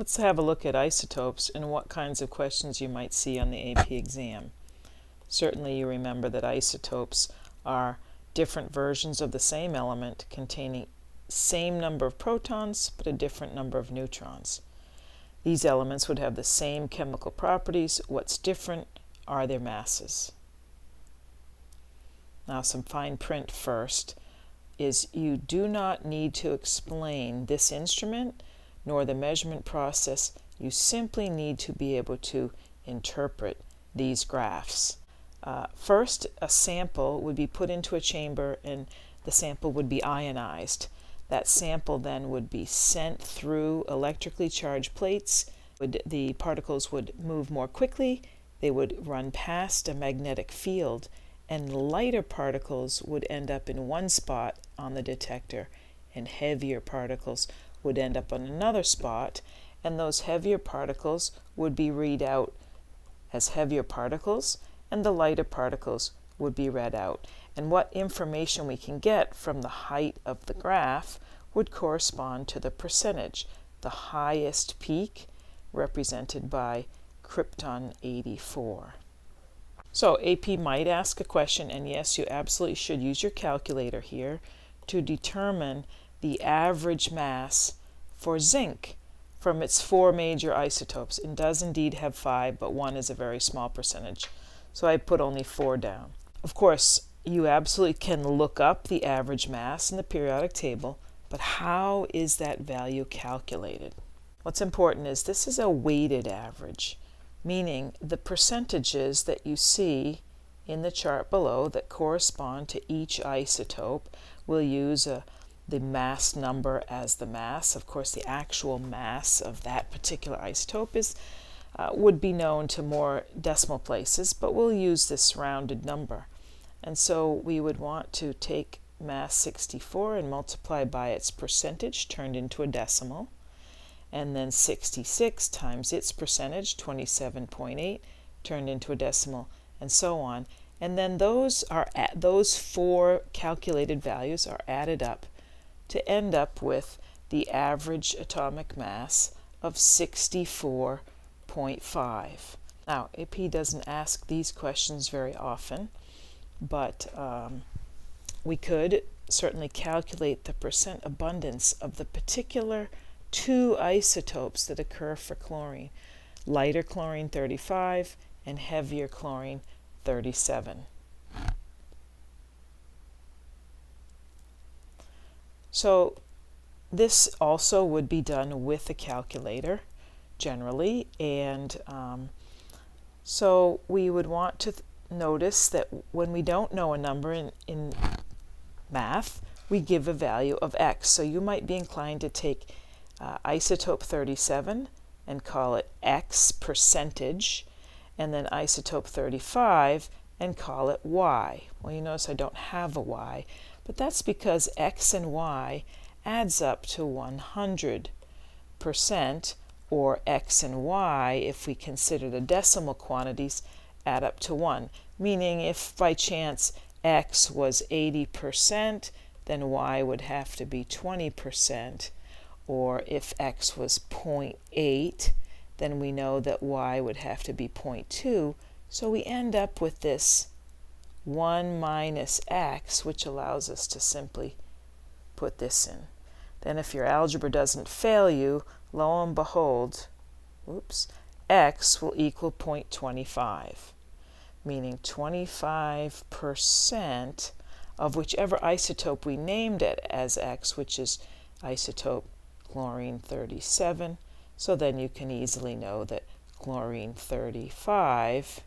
Let's have a look at isotopes and what kinds of questions you might see on the AP exam. Certainly you remember that isotopes are different versions of the same element containing same number of protons but a different number of neutrons. These elements would have the same chemical properties. What's different are their masses. Now some fine print first is you do not need to explain this instrument nor the measurement process. You simply need to be able to interpret these graphs. First, a sample would be put into a chamber and the sample would be ionized. That sample then would be sent through electrically charged plates. The particles would move more quickly, they would run past a magnetic field, and lighter particles would end up in one spot on the detector and heavier particles would end up on another spot, and those heavier particles would be read out as heavier particles and the lighter particles would be read out. And what information we can get from the height of the graph would correspond to the percentage, the highest peak represented by krypton 84. So AP might ask a question, and yes, you absolutely should use your calculator here to determine the average mass for zinc from its 4 major isotopes. It does indeed have 5, but 1 is a very small percentage. So I put only 4 down. Of course, you absolutely can look up the average mass in the periodic table, but how is that value calculated? What's important is this is a weighted average, meaning the percentages that you see in the chart below that correspond to each isotope. We'll use the mass number as the mass. Of course, the actual mass of that particular isotope would be known to more decimal places, but we'll use this rounded number. And so we would want to take mass 64 and multiply by its percentage turned into a decimal, and then 66 times its percentage, 27.8, turned into a decimal, and so on. And then those 4 calculated values are added up to end up with the average atomic mass of 64.5. Now, AP doesn't ask these questions very often, but we could certainly calculate the percent abundance of the particular 2 isotopes that occur for chlorine, lighter chlorine 35 and heavier chlorine 37. So this also would be done with a calculator generally, and so we would want to notice that when we don't know a number in math, we give a value of x. So you might be inclined to take isotope 37 and call it x percentage, and then isotope 35 and call it y. Well, you notice I don't have a y, but that's because x and y adds up to 100%, or x and y, if we consider the decimal quantities, add up to 1. Meaning if by chance x was 80%, then y would have to be 20%. Or if x was 0.8, then we know that y would have to be 0.2. So we end up with this 1 minus x, which allows us to simply put this in. Then if your algebra doesn't fail you, lo and behold, x will equal 0.25, meaning 25% of whichever isotope we named it as x, which is isotope chlorine 37. So then you can easily know that chlorine 35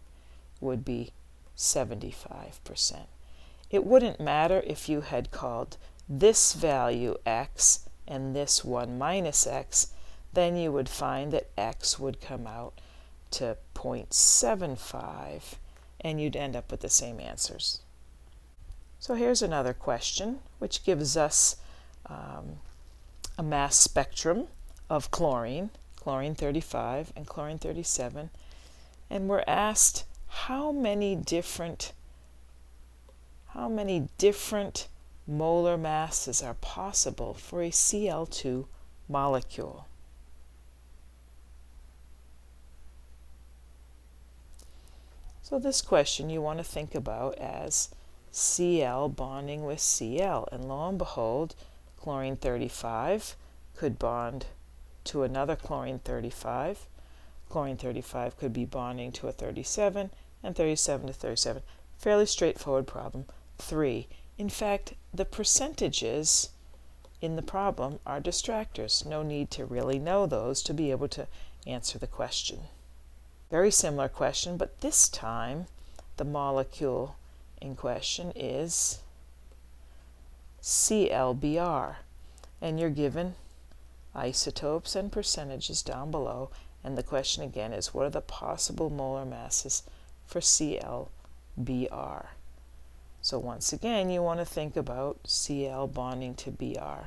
would be 75%. It wouldn't matter if you had called this value x and this 1 minus x, then you would find that x would come out to 0.75 and you'd end up with the same answers. So here's another question which gives us a mass spectrum of chlorine 35 and chlorine 37, and we're asked how many different molar masses are possible for a Cl2 molecule. So this question you want to think about as Cl bonding with Cl, and lo and behold, chlorine 35 could bond to another chlorine 35. Chlorine 35 could be bonding to a 37, and 37 to 37. Fairly straightforward problem. 3. In fact, the percentages in the problem are distractors. No need to really know those to be able to answer the question. Very similar question, but this time the molecule in question is ClBr, and you're given isotopes and percentages down below, and the question again is, what are the possible molar masses for ClBr? So once again, you want to think about Cl bonding to Br.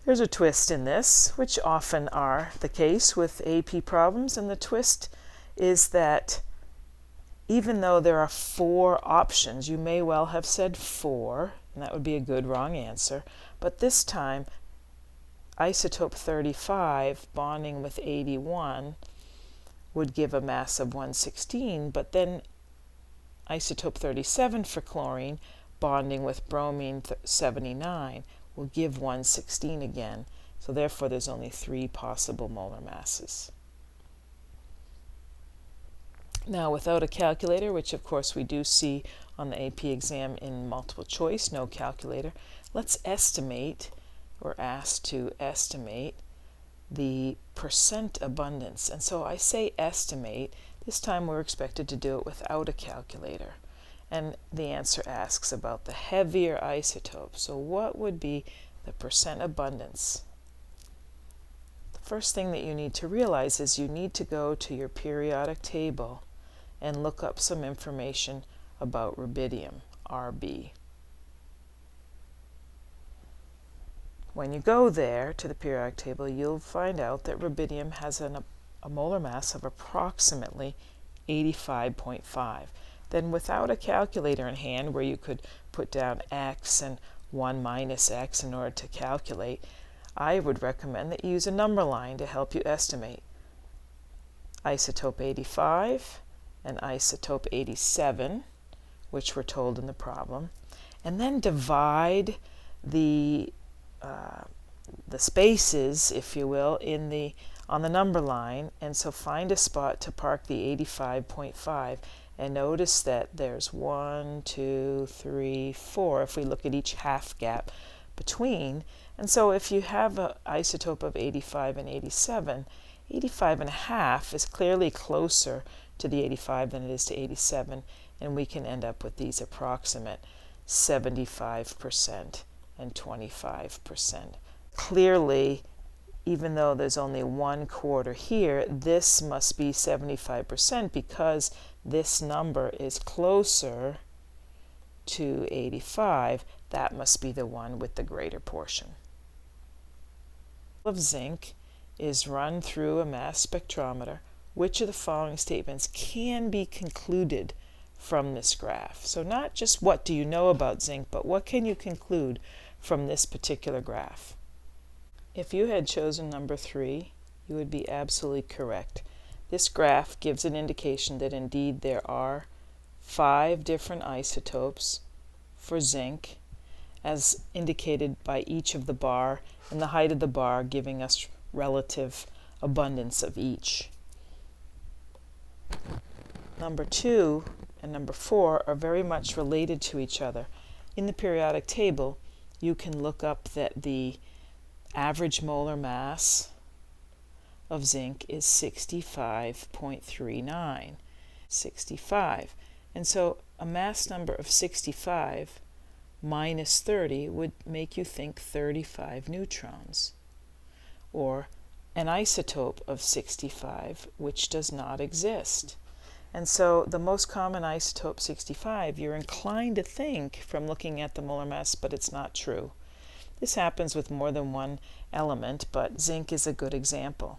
There's a twist in this, which often are the case with AP problems, and the twist is that even though there are 4 options, you may well have said 4, and that would be a good wrong answer, but this time isotope 35 bonding with 81 would give a mass of 116, but then isotope 37 for chlorine bonding with bromine 79 will give 116 again. So therefore there's only 3 possible molar masses. Now without a calculator, which of course we do see on the AP exam in multiple choice, no calculator, let's estimate, we're asked to estimate the percent abundance. And so I say estimate, this time we're expected to do it without a calculator. And the answer asks about the heavier isotope. So what would be the percent abundance? The first thing that you need to realize is you need to go to your periodic table and look up some information about rubidium, Rb. When you go there to the periodic table, you'll find out that rubidium has a molar mass of approximately 85.5. Then without a calculator in hand where you could put down x and 1 minus x in order to calculate, I would recommend that you use a number line to help you estimate. Isotope 85 and isotope 87, which we're told in the problem, and then divide the spaces, if you will, on the number line, and so find a spot to park the 85.5, and notice that there's 1, 2, 3, 4 if we look at each half gap between. And so if you have an isotope of 85 and 87, 85 and a half is clearly closer to the 85 than it is to 87, and we can end up with these approximate 75% and 25%. Clearly, even though there's only 1/4 here, this must be 75% because this number is closer to 85. That must be the one with the greater portion. Of zinc is run through a mass spectrometer. Which of the following statements can be concluded from this graph? So not just what do you know about zinc, but what can you conclude from this particular graph? If you had chosen number 3, you would be absolutely correct. This graph gives an indication that indeed there are 5 different isotopes for zinc, as indicated by each of the bar, and the height of the bar giving us relative abundance of each. Number 2 and number 4 are very much related to each other. In the periodic table, you can look up that the average molar mass of zinc is 65.39. 65. And so a mass number of 65 minus 30 would make you think 35 neutrons, or an isotope of 65, which does not exist. And so the most common isotope, 65, you're inclined to think from looking at the molar mass, but it's not true. This happens with more than one element, but zinc is a good example.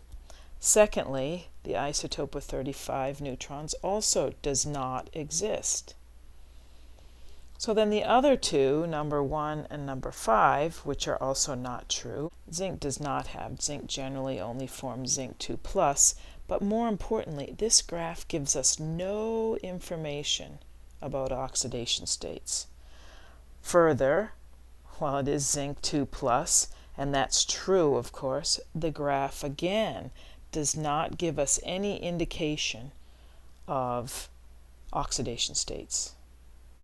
Secondly, the isotope with 35 neutrons also does not exist. So then the other two, number 1 and number 5, which are also not true, zinc does not have. Zinc generally only forms zinc 2+, But more importantly, this graph gives us no information about oxidation states. Further, while it is zinc 2 plus, and that's true of course, the graph again does not give us any indication of oxidation states.